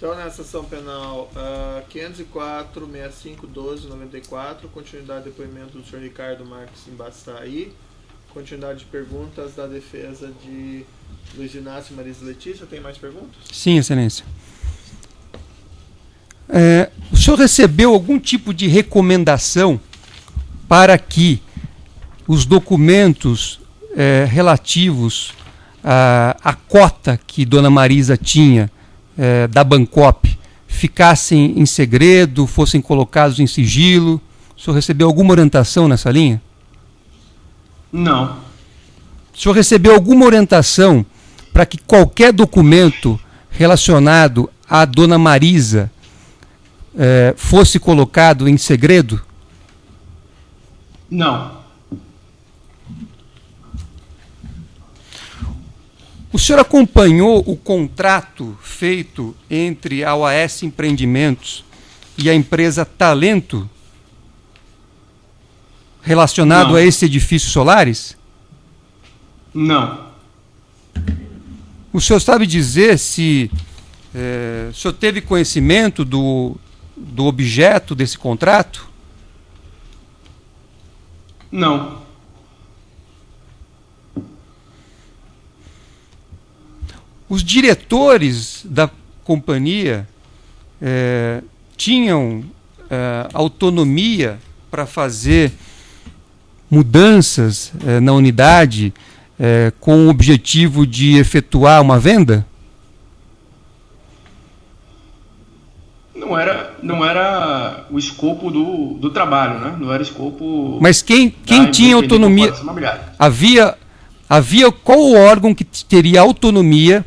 Então, nessa ação penal 504-65-12-94, continuidade de depoimento do senhor Ricardo Marques Embaçaí, continuidade de perguntas da defesa de Luiz Inácio e Marisa Letícia. Tem mais perguntas? Sim, excelência. O senhor recebeu algum tipo de recomendação para que os documentos relativos à cota que Dona Marisa tinha da Bancop ficassem em segredo, fossem colocados em sigilo? O senhor recebeu alguma orientação nessa linha? Não. O senhor recebeu alguma orientação para que qualquer documento relacionado à Dona Marisa fosse colocado em segredo? Não. O senhor acompanhou o contrato feito entre a OAS Empreendimentos e a empresa Talento relacionado a esse edifício Solaris? Não. O senhor sabe dizer se o senhor teve conhecimento do objeto desse contrato? Não. Os diretores da companhia tinham autonomia para fazer mudanças na unidade com o objetivo de efetuar uma venda? Não era o escopo do trabalho, né? Não era o escopo. Mas quem tinha autonomia? Havia qual o órgão que teria autonomia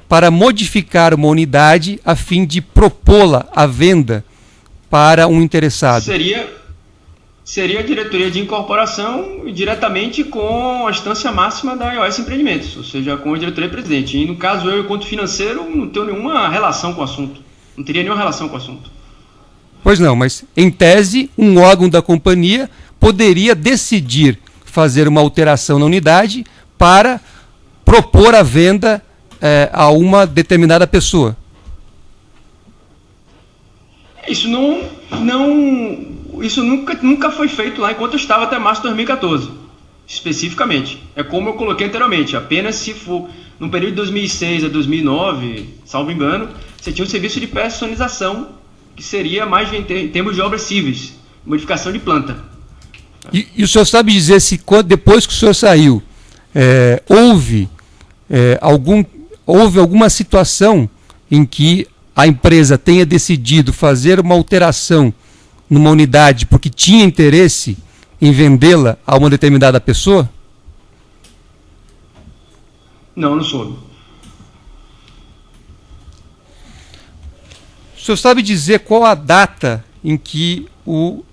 para modificar uma unidade a fim de propô-la à venda para um interessado? Seria a diretoria de incorporação diretamente com a instância máxima da OAS Empreendimentos, ou seja, com a diretoria-presidente. E no caso, eu, enquanto financeiro, não tenho nenhuma relação com o assunto. Não teria nenhuma relação com o assunto. Pois não, mas em tese, um órgão da companhia poderia decidir fazer uma alteração na unidade para propor a venda a uma determinada pessoa. Isso nunca foi feito lá enquanto eu estava até março de 2014, especificamente. É como eu coloquei anteriormente, apenas se for no período de 2006 a 2009, salvo engano, você tinha um serviço de personalização, que seria mais em termos de obras cíveis, modificação de planta. E o senhor sabe dizer se depois que o senhor saiu, houve alguma situação em que a empresa tenha decidido fazer uma alteração numa unidade porque tinha interesse em vendê-la a uma determinada pessoa? Não soube. O senhor sabe dizer qual a data em que o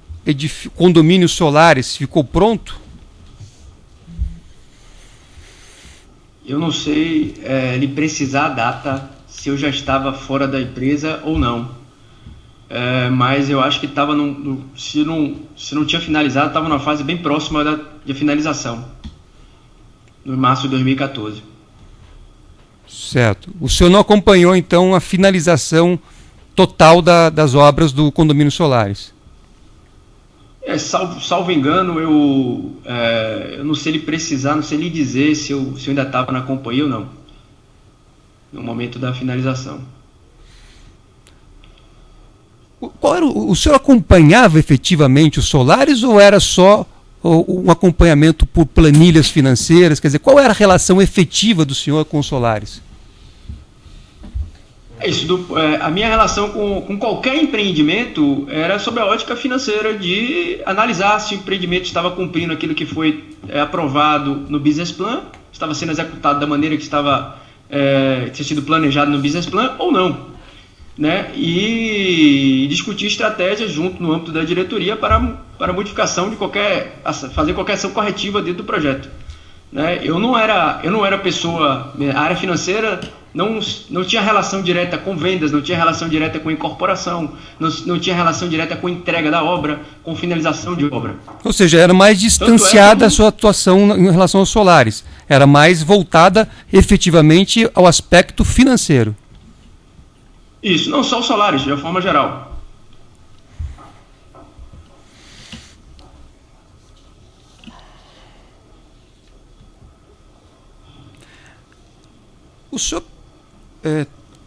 condomínio Solaris ficou pronto? Eu não sei lhe precisar a data, se eu já estava fora da empresa ou não. Mas eu acho que estava, se não tinha finalizado, estava numa fase bem próxima da finalização, no março de 2014. Certo. O senhor não acompanhou, então, a finalização total das obras do condomínio Solaris? Salvo engano, eu não sei lhe precisar, não sei lhe dizer se eu ainda estava na companhia ou não, no momento da finalização. O senhor acompanhava efetivamente o Solaris ou era só um acompanhamento por planilhas financeiras? Quer dizer, qual era a relação efetiva do senhor com o Solaris? A minha relação com qualquer empreendimento era sob a ótica financeira de analisar se o empreendimento estava cumprindo aquilo que foi aprovado no business plan, estava sendo executado da maneira que tinha sido planejado no business plan ou não, né? E discutir estratégias junto no âmbito da diretoria para modificação fazer qualquer ação corretiva dentro do projeto, né? Eu não era pessoa, a área financeira não tinha relação direta com vendas, não tinha relação direta com incorporação, não tinha relação direta com entrega da obra, com finalização de obra. Ou seja, era mais distanciada a sua atuação em relação aos Solaris. Era mais voltada efetivamente ao aspecto financeiro. Isso, não só os salários, de uma forma geral. O senhor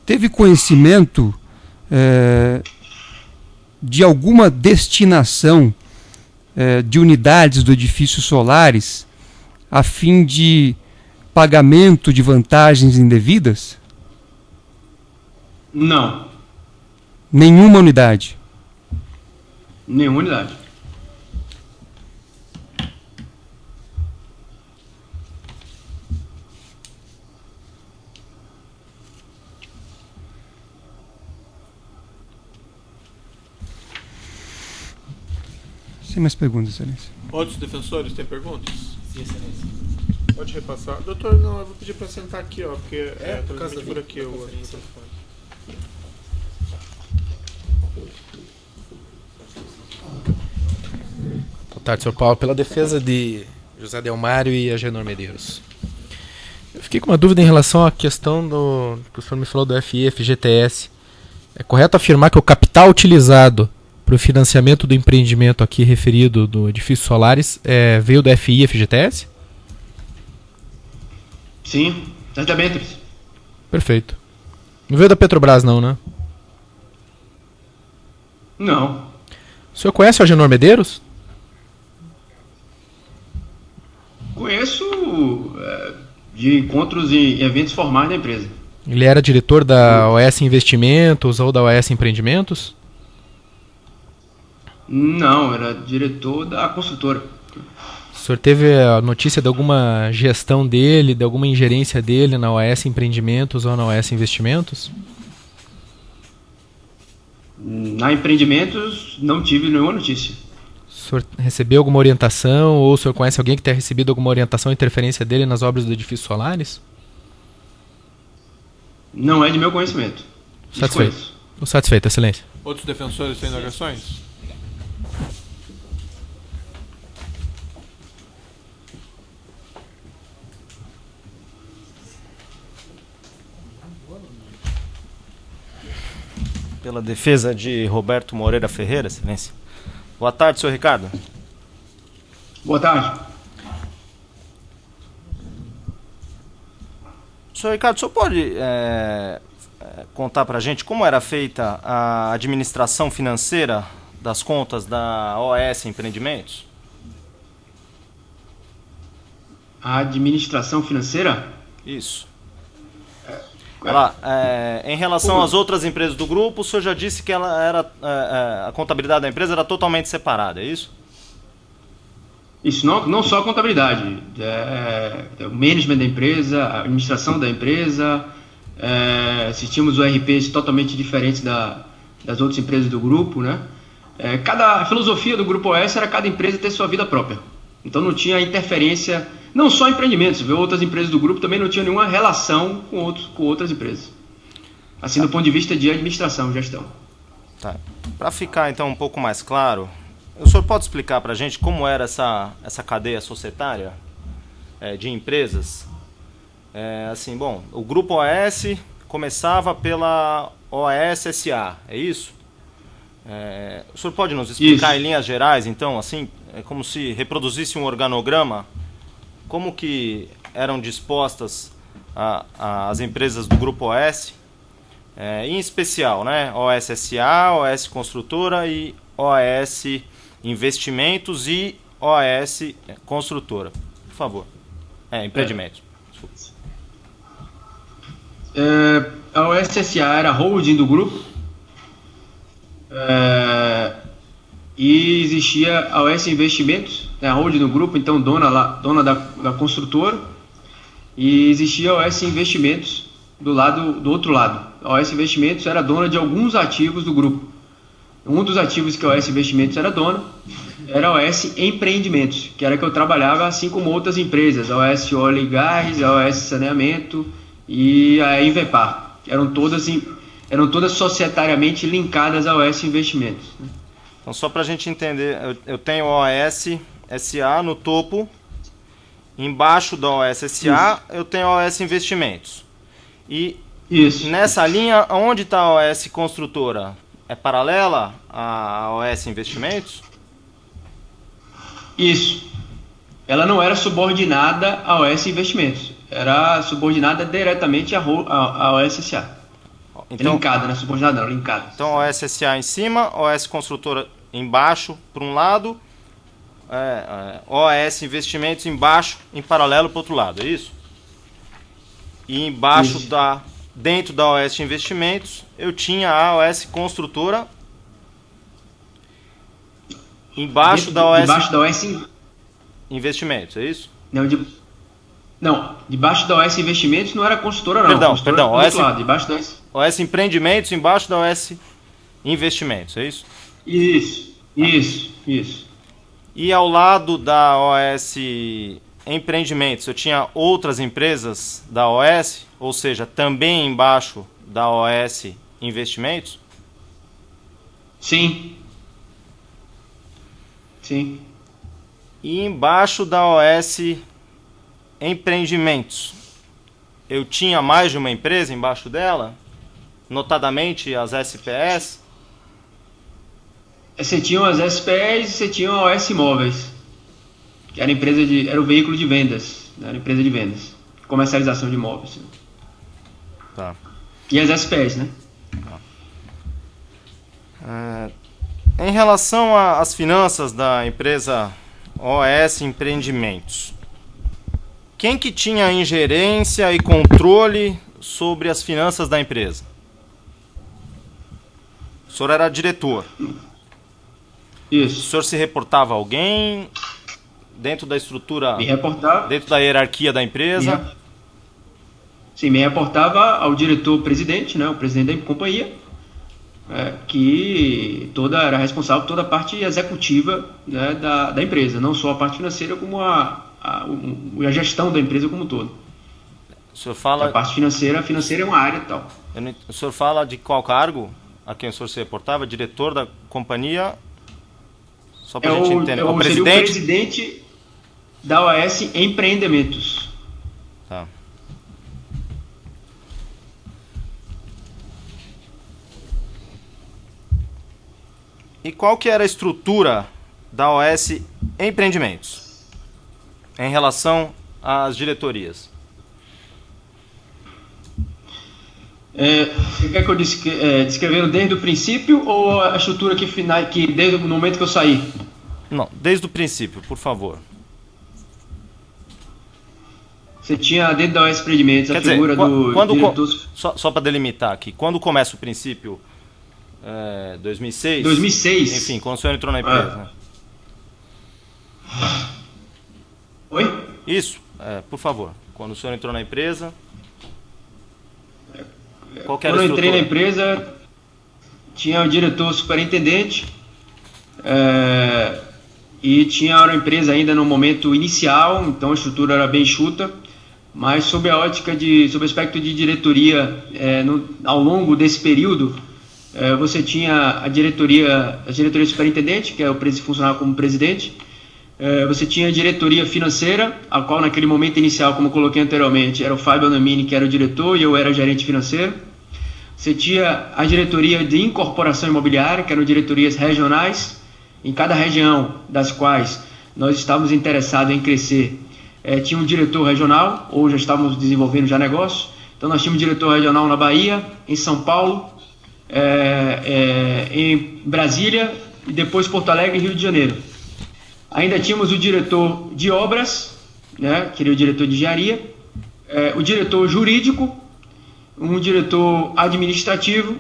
teve conhecimento de alguma destinação de unidades do edifício Solaris a fim de pagamento de vantagens indevidas? Não, Nenhuma unidade. nenhuma unidade. Sem mais perguntas, excelência. Outros defensores têm perguntas? Sim, excelência. Pode repassar. Doutor, não, eu vou pedir para sentar aqui, ó, porque Por causa transmite por aqui da o conferência. Boa tarde, senhor Paulo. Pela defesa de José Delmário e Agenor Medeiros. Eu fiquei com uma dúvida em relação à questão do que o senhor me falou do FI, FGTS. É correto afirmar que o capital utilizado para o financiamento do empreendimento aqui referido do edifício Solaris veio do FI e FGTS? Sim, certamente. Perfeito. Não veio da Petrobras não, né? Não. O senhor conhece o Agenor Medeiros? Conheço de encontros em eventos formais da empresa. Ele era diretor da OS Investimentos ou da OS Empreendimentos? Não, era diretor da construtora. O senhor teve a notícia de alguma gestão dele, de alguma ingerência dele na OS Empreendimentos ou na OS Investimentos? Na Empreendimentos não tive nenhuma notícia. O senhor recebeu alguma orientação ou o senhor conhece alguém que tenha recebido alguma orientação ou interferência dele nas obras do edifício Solaris? Não é de meu conhecimento. Satisfeito. Desconheço. Estou satisfeito, excelência. Outros defensores têm indagações? Pela defesa de Roberto Moreira Ferreira, excelência. Boa tarde, senhor Ricardo. Boa tarde. Senhor Ricardo, o senhor pode contar para a gente como era feita a administração financeira das contas da OS Empreendimentos? A administração financeira? Isso. Em relação às outras empresas do grupo, o senhor já disse que ela era, a contabilidade da empresa era totalmente separada, é isso? Isso, não só a contabilidade, o management da empresa, a administração da empresa, assistimos RPs totalmente diferentes das outras empresas do grupo, né? A filosofia do Grupo OS era cada empresa ter sua vida própria. Então não tinha interferência, não só empreendimentos, viu? Outras empresas do grupo também não tinham nenhuma relação com outras empresas. Assim, do ponto de vista de administração, gestão. Tá. Para ficar então um pouco mais claro, o senhor pode explicar para a gente como era essa cadeia societária de empresas? O Grupo OS começava pela OAS SA, é isso? O senhor pode nos explicar em linhas gerais, então, assim, como se reproduzisse um organograma, como que eram dispostas as empresas do Grupo OS, em especial, né? OAS SA, OAS Construtora e OAS Investimentos e OAS Construtora. Por favor. Empreendimentos. A OSSA era a holding do grupo e existia a OS Investimentos, a holding do grupo, então dona da construtora, e existia a OS Investimentos do outro lado. A OS Investimentos era dona de alguns ativos do grupo. Um dos ativos que a OS Investimentos era dona era a OS Empreendimentos, que era que eu trabalhava, assim como outras empresas, a OS Óleo e Gás, a OS Saneamento e a Invepar. Eram todas societariamente linkadas à OS Investimentos. Então, só para a gente entender, eu tenho a OAS SA no topo, embaixo da OAS SA eu tenho a OAS Investimentos. E Isso. Nessa linha, onde está a OS Construtora? É paralela à OS Investimentos? Isso. Ela não era subordinada à OS Investimentos. Era subordinada diretamente à OSSA. Então, linkada, né? Subordinada não, linkada. Então, OSSA em cima, OS Construtora embaixo, por um lado, OS Investimentos embaixo, em paralelo para o outro lado, é isso? E embaixo Isso. dentro da OS Investimentos, eu tinha a OS Construtora embaixo da OS Investimentos, é isso? Não, debaixo da OS Investimentos não era construtora, não. Perdão, construtora perdão. do outro lado, debaixo da OS Empreendimentos embaixo da OS Investimentos, é isso? Isso. E ao lado da OS Empreendimentos, eu tinha outras empresas da OS, ou seja, também embaixo da OS Investimentos? Sim. E embaixo da OS Empreendimentos, eu tinha mais de uma empresa embaixo dela, notadamente as SPS. Você tinha as SPS e você tinha a OS Imóveis, que era era o veículo de vendas, era empresa de vendas, comercialização de imóveis. Tá. E as SPS, né? Em relação às finanças da empresa OS Empreendimentos, quem que tinha ingerência e controle sobre as finanças da empresa? O senhor era diretor. Isso. O senhor se reportava a alguém dentro da estrutura, Me reportava. dentro da hierarquia da empresa? Me reportava ao diretor-presidente, né, o presidente da companhia, que era responsável por toda a parte executiva, né, da empresa, não só a parte financeira, como a gestão da empresa como um todo. O senhor fala... A parte financeira é uma área e tal. O senhor fala de qual cargo a quem o senhor se reportava? Diretor da companhia? Só para a gente entender. O presidente? Seria o presidente da OS Empreendimentos. Tá. E qual que era a estrutura da OS Empreendimentos em relação às diretorias? Você quer que eu descrevendo desde o princípio ou a estrutura que desde o momento que eu saí? Não, desde o princípio, por favor. Você tinha dentro da OS Empreendimentos a figura do diretor... Só para delimitar aqui, quando começa o princípio? 2006? 2006. Enfim, quando o senhor entrou na empresa. Né? Oi? Isso, por favor. Quando o senhor entrou na empresa... Qual que era a estrutura? Quando eu entrei na empresa, tinha o diretor superintendente e tinha a empresa ainda no momento inicial, então a estrutura era bem enxuta, mas sob a ótica sob o aspecto de diretoria, ao longo desse período, você tinha a diretoria superintendente, que funcionava como presidente, você tinha a diretoria financeira, a qual naquele momento inicial, como eu coloquei anteriormente, era o Fábio Anamini, que era o diretor, e eu era gerente financeiro. Você tinha a diretoria de incorporação imobiliária, que eram diretorias regionais, em cada região das quais nós estávamos interessados em crescer. Tinha um diretor regional, ou já estávamos desenvolvendo já negócio. Então nós tínhamos um diretor regional na Bahia, em São Paulo, em Brasília, e depois Porto Alegre e Rio de Janeiro. Ainda tínhamos o diretor de obras, né, que seria o diretor de engenharia, o diretor jurídico, um diretor administrativo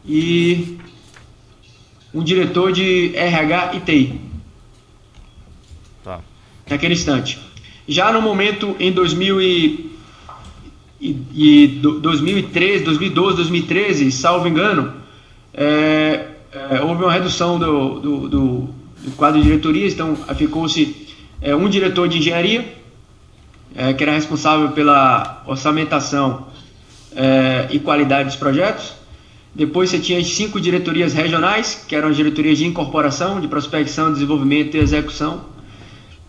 e um diretor de RH e TI. Tá. Naquele instante. Já no momento, em 2013, 2012, 2013, salvo engano, houve uma redução do quadro de diretorias, então ficou-se um diretor de engenharia, que era responsável pela orçamentação e qualidade dos projetos. Depois você tinha as 5 diretorias regionais, que eram as diretorias de incorporação, de prospecção, desenvolvimento e execução.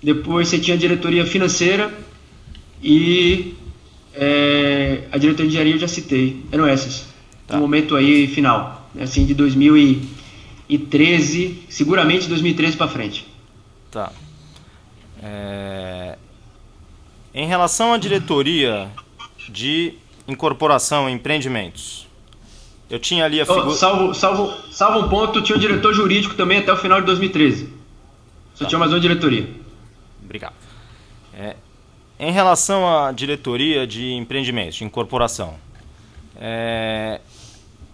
Depois você tinha a diretoria financeira e A diretoria de engenharia eu já citei, eram essas. Tá. No momento aí final, assim, de 2013, seguramente 2013 para frente. Tá. Em relação à diretoria de incorporação e empreendimentos, eu tinha ali a figura... Salvo um ponto, tinha um diretor jurídico também até o final de 2013. Só tinha mais uma diretoria. Obrigado. Em relação à diretoria de empreendimentos, de incorporação,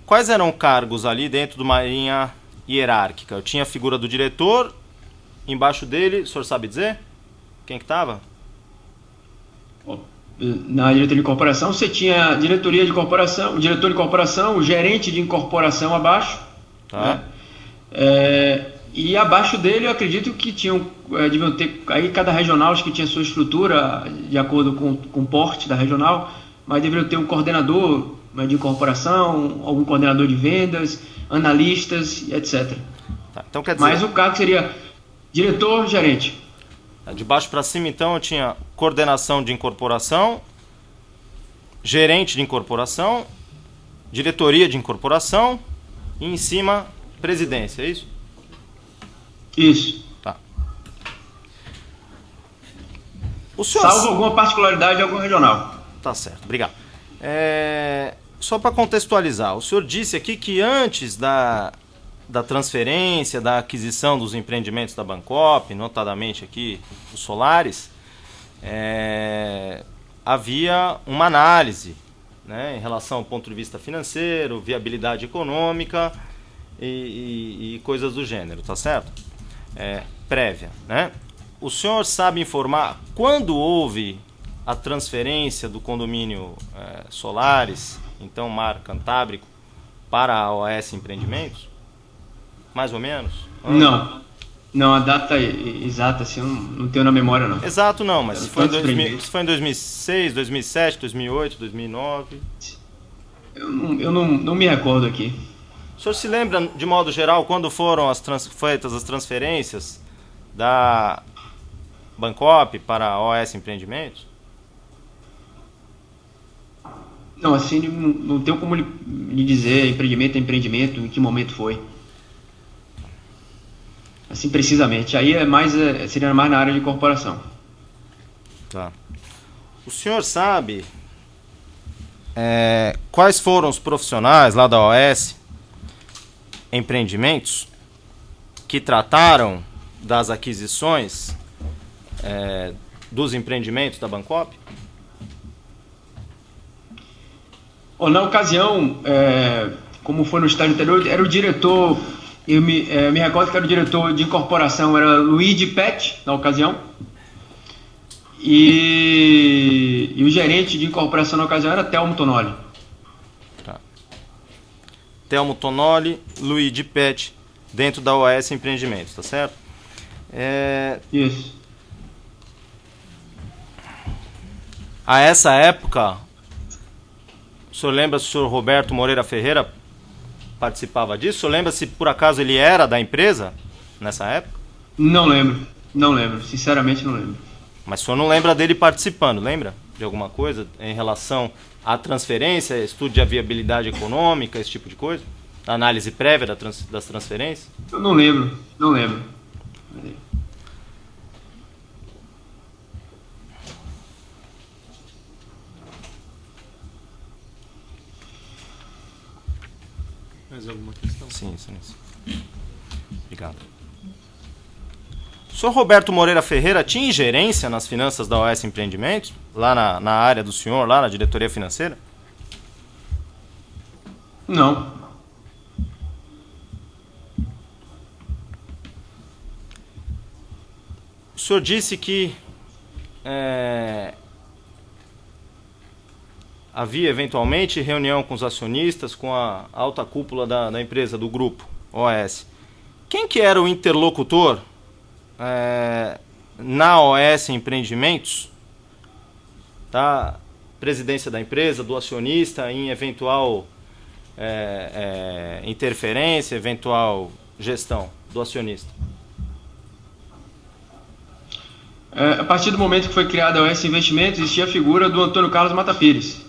quais eram cargos ali dentro de uma linha hierárquica? Eu tinha a figura do diretor, embaixo dele, o senhor sabe dizer? Quem que estava? Na diretoria de incorporação, você tinha a diretoria de incorporação, o diretor de incorporação, o gerente de incorporação abaixo. Tá. Né? E abaixo dele, eu acredito que deviam ter, aí cada regional acho que tinha sua estrutura de acordo com o porte da regional, mas deveriam ter um coordenador, né, de incorporação, algum coordenador de vendas, analistas, etc. Tá. Então, quer dizer... Mas o cargo seria diretor, gerente. De baixo para cima, então, eu tinha coordenação de incorporação, gerente de incorporação, diretoria de incorporação e em cima, presidência, é isso? Isso. Tá. O senhor... Salvo alguma particularidade de algum regional. Tá certo, obrigado. Só para contextualizar, o senhor disse aqui que antes da transferência, da aquisição dos empreendimentos da Bancopp, notadamente aqui os solares, havia uma análise, né, em relação ao ponto de vista financeiro, viabilidade econômica e coisas do gênero, tá certo? Prévia, né? O senhor sabe informar quando houve a transferência do condomínio Solares, então Mar Cantábrico, para a OAS Empreendimentos? Mais ou menos? Não, a data exata assim, eu não tenho na memória, não. Exato não, mas se foi em 2006, 2007, 2008, 2009... Eu não me recordo aqui. O senhor se lembra, de modo geral, quando foram feitas as transferências da Bancopp para a OAS Empreendimentos? Não, assim, não tenho como lhe dizer empreendimento é empreendimento, em que momento foi. Assim, precisamente. Aí seria mais na área de corporação. Tá. O senhor sabe quais foram os profissionais lá da OAS Empreendimentos que trataram das aquisições dos empreendimentos da Bancopp? Na ocasião, como foi no estágio anterior, era o diretor, eu me recordo que era o diretor de incorporação, era Luigi Pet, na ocasião, e o gerente de incorporação na ocasião era Telmo Tonoli. Tá. Telmo Tonoli, Luigi Pet, dentro da OAS Empreendimentos, tá certo? Isso. A essa época, o senhor lembra se o senhor Roberto Moreira Ferreira participava disso? O senhor lembra se por acaso ele era da empresa nessa época? Não lembro, sinceramente não lembro. Mas o senhor não lembra dele participando, lembra? De alguma coisa em relação à transferência, estudo de viabilidade econômica, esse tipo de coisa? Análise prévia das transferências? Eu não lembro. Mais alguma questão? Sim. Obrigado. O senhor Roberto Moreira Ferreira tinha ingerência nas finanças da OAS Empreendimentos? Lá na área do senhor, lá na diretoria financeira? Não. O senhor disse que havia eventualmente reunião com os acionistas, com a alta cúpula da empresa, do grupo OAS. Quem que era o interlocutor na OAS Empreendimentos, da presidência da empresa, do acionista, em eventual interferência, eventual gestão do acionista? A partir do momento que foi criada a OS Investimentos, existia a figura do Antônio Carlos Mata Pires.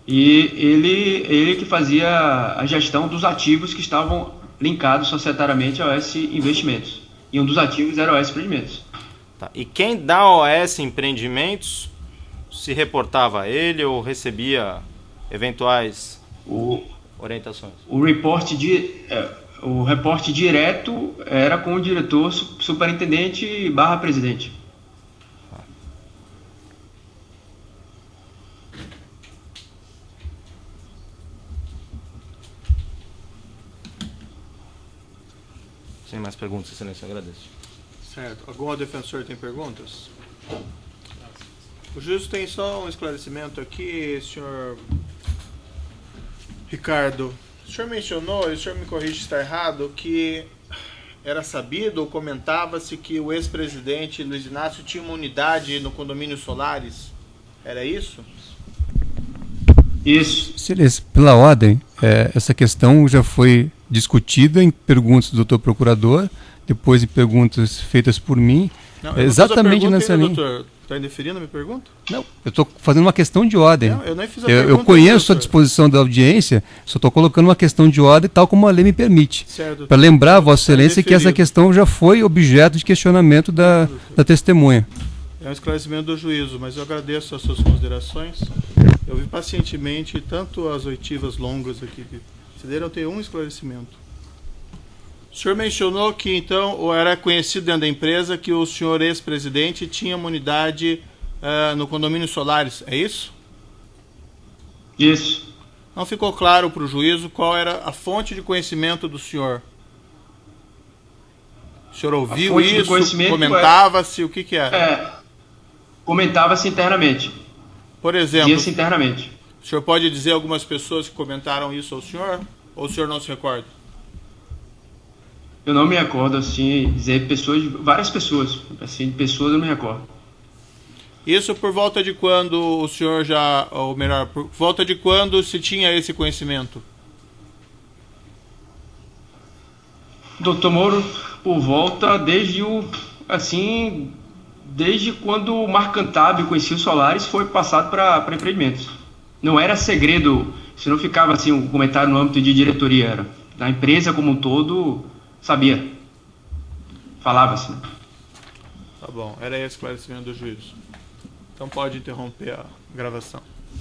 E ele que fazia a gestão dos ativos que estavam linkados societariamente à OS Investimentos. E um dos ativos era a OS Empreendimentos. Tá. E quem da OS Empreendimentos se reportava a ele ou recebia eventuais orientações? O reporte direto era com o diretor superintendente / presidente. Sem mais perguntas, excelência, agradeço. Certo. Algum defensor tem perguntas? O juiz tem só um esclarecimento aqui, senhor Ricardo. O senhor mencionou, e o senhor me corrige se está errado, que era sabido ou comentava-se que o ex-presidente Luiz Inácio tinha uma unidade no condomínio Solares. Era isso? Isso. Excelência, pela ordem, essa questão já foi discutida em perguntas do doutor procurador, depois em perguntas feitas por mim, Não, exatamente nessa linha. Doutor, está indeferindo a minha pergunta? Não, eu estou fazendo uma questão de ordem. Não, eu nem fiz a pergunta. Eu conheço a doutor. disposição da audiência, só estou colocando uma questão de ordem tal como a lei me permite. Certo. Para lembrar a Vossa Excelência que essa Indeferido. questão já foi objeto de questionamento da testemunha. É um esclarecimento do juízo, mas eu agradeço as suas considerações. Eu vi pacientemente tanto as oitivas longas aqui que se deram ter um esclarecimento. O senhor mencionou que, então, ou era conhecido dentro da empresa que o senhor ex-presidente tinha uma unidade no condomínio Solares, é isso? Isso. Não ficou claro para o juízo qual era a fonte de conhecimento do senhor. O senhor ouviu fonte de isso? conhecimento Comentava-se? O que era? Comentava-se internamente. Por exemplo, Dizia-se internamente. o senhor pode dizer algumas pessoas que comentaram isso ao senhor? Ou o senhor não se recorda? Eu não me recordo, assim, dizer pessoas, várias pessoas. Assim, pessoas eu não me recordo. Isso por volta de quando o senhor já, ou melhor, por volta de quando se tinha esse conhecimento? Doutor Moro, por volta desde quando o Marcantab conhecia o Solares, foi passado para empreendimentos. Não era segredo, se não ficava assim um comentário no âmbito de diretoria, era. Da empresa como um todo, sabia. Falava-se. Né? Tá bom, era esse o esclarecimento do juízo. Então pode interromper a gravação.